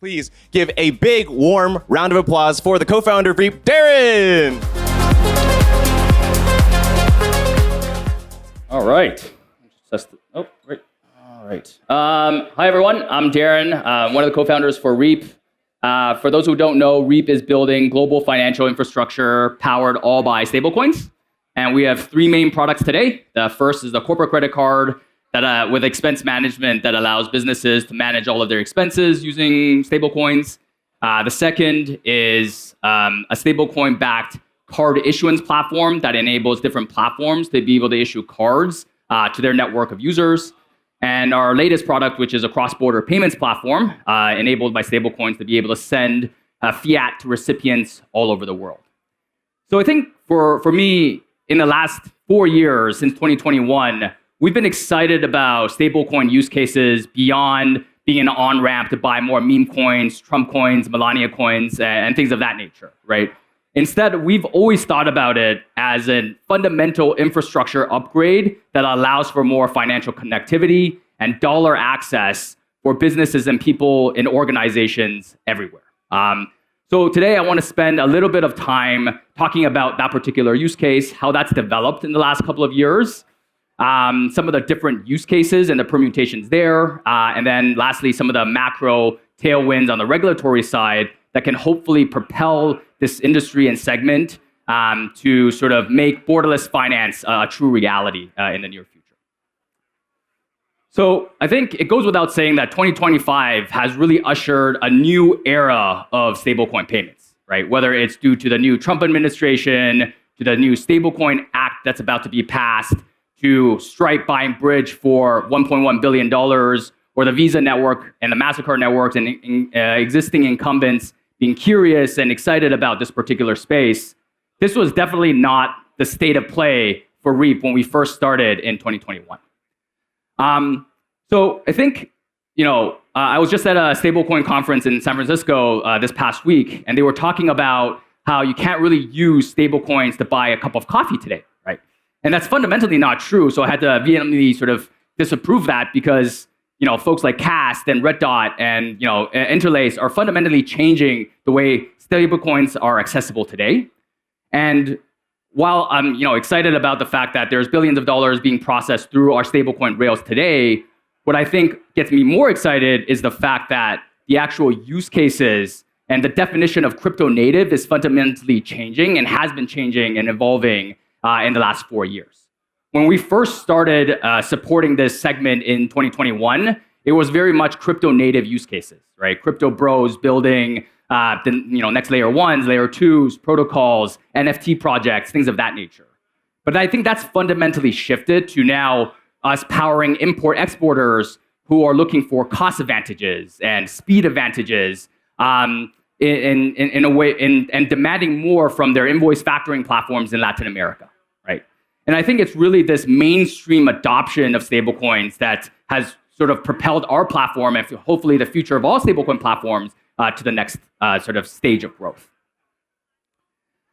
Please give a big, warm round of applause for the co-founder of Reap, Daren. All right. All right. Hi, everyone. I'm Daren, one of the co-founders for Reap. For those who don't know, Reap is building global financial infrastructure powered all by stablecoins. And we have three main products today. The first is the corporate credit card that with expense management that allows businesses to manage all of their expenses using stablecoins. The second is a stablecoin-backed card issuance platform that enables different platforms to be able to issue cards to their network of users. And our latest product, which is a cross-border payments platform enabled by stablecoins to be able to send fiat to recipients all over the world. So I think for me, in the last 4 years, since 2021, we've been excited about stablecoin use cases beyond being an on-ramp to buy more meme coins, Trump coins, Melania coins, and things of that nature, right? Instead, we've always thought about it as a fundamental infrastructure upgrade that allows for more financial connectivity and dollar access for businesses and people in organizations everywhere. So today I want to spend a little bit of time talking about that particular use case, how that's developed in the last couple of years, some of the different use cases and the permutations there, and then lastly, some of the macro tailwinds on the regulatory side that can hopefully propel this industry and segment to sort of make borderless finance a true reality in the near future. So I think it goes without saying that 2025 has really ushered a new era of stablecoin payments, right? Whether it's due to the new Trump administration, to the new Stablecoin Act that's about to be passed, to Stripe buying Bridge for $1.1 billion, or the Visa network and the MasterCard networks and existing incumbents being curious and excited about this particular space. This was definitely not the state of play for Reap when we first started in 2021. So I think, I was just at a stablecoin conference in San Francisco this past week, and they were talking about how you can't really use stablecoins to buy a cup of coffee today, right? And that's fundamentally not true. So I had to vehemently sort of disapprove that because folks like Cast and Red Dot and Interlace are fundamentally changing the way stablecoins are accessible today. And while I'm excited about the fact that there's billions of dollars being processed through our stablecoin rails today, what I think gets me more excited is the fact that the actual use cases and the definition of crypto native is fundamentally changing and has been changing and evolving in the last 4 years. When we first started supporting this segment in 2021, it was very much crypto native use cases, right? Crypto bros building next layer ones, layer twos, protocols, NFT projects, things of that nature. But I think that's fundamentally shifted to now us powering import exporters who are looking for cost advantages and speed advantages in a way and demanding more from their invoice factoring platforms in Latin America, right? And I think it's really this mainstream adoption of stablecoins that has sort of propelled our platform and hopefully the future of all stablecoin platforms to the next sort of stage of growth.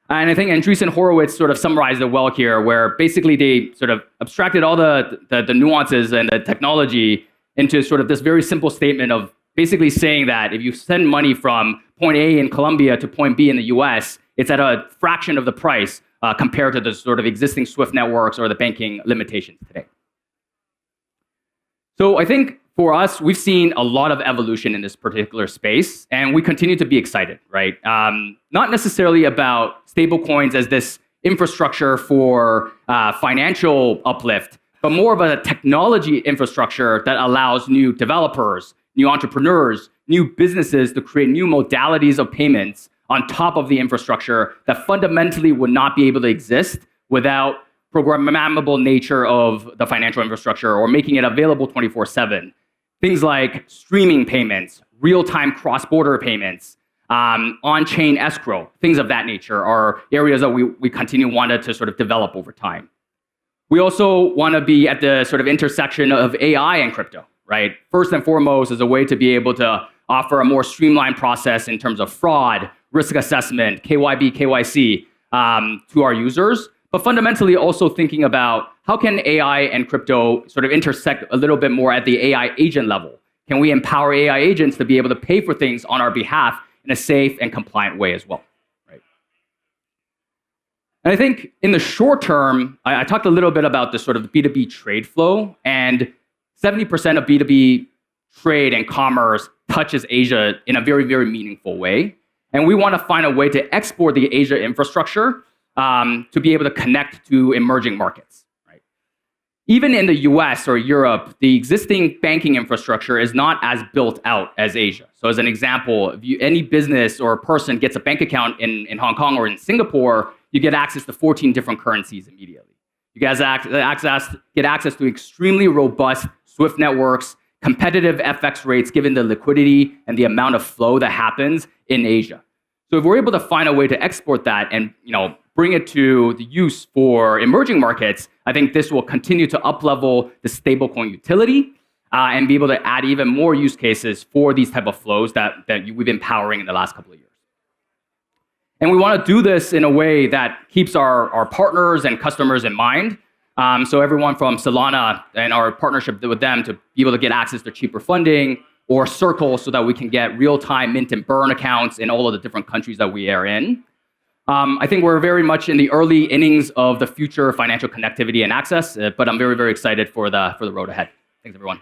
And I think Andreessen Horowitz sort of summarized it well here, where basically they sort of abstracted all the nuances and the technology into sort of this very simple statement of basically saying that if you send money from point A in Colombia to point B in the US, it's at a fraction of the price compared to the sort of existing SWIFT networks or the banking limitations today. So I think for us, we've seen a lot of evolution in this particular space, and we continue to be excited, right? Not necessarily about stablecoins as this infrastructure for financial uplift, but more of a technology infrastructure that allows new developers, new entrepreneurs, new businesses to create new modalities of payments on top of the infrastructure that fundamentally would not be able to exist without programmable nature of the financial infrastructure or making it available 24/7. Things like streaming payments, real-time cross-border payments, on-chain escrow, things of that nature are areas that we continue wanted to sort of develop over time. We also want to be at the sort of intersection of AI and crypto, right? First and foremost is a way to be able to offer a more streamlined process in terms of fraud, risk assessment, KYB, KYC to our users. But fundamentally also thinking about how can AI and crypto sort of intersect a little bit more at the AI agent level? Can we empower AI agents to be able to pay for things on our behalf in a safe and compliant way as well? Right. And I think in the short term, I talked a little bit about the sort of B2B trade flow, and 70% of B2B trade and commerce touches Asia in a very, very meaningful way. And we want to find a way to export the Asia infrastructure to be able to connect to emerging markets. Right? Even in the US or Europe, the existing banking infrastructure is not as built out as Asia. So as an example, if any business or person gets a bank account in Hong Kong or in Singapore, you get access to 14 different currencies immediately. You guys get access to extremely robust SWIFT networks, competitive FX rates given the liquidity and the amount of flow that happens in Asia. So if we're able to find a way to export that and bring it to the use for emerging markets, I think this will continue to up-level the stablecoin utility and be able to add even more use cases for these type of flows that we've been powering in the last couple of years. And we want to do this in a way that keeps our partners and customers in mind. So everyone from Solana and our partnership with them to be able to get access to cheaper funding, or Circle so that we can get real-time mint and burn accounts in all of the different countries that we are in. I think we're very much in the early innings of the future financial connectivity and access, but I'm very, very excited for the road ahead. Thanks, everyone.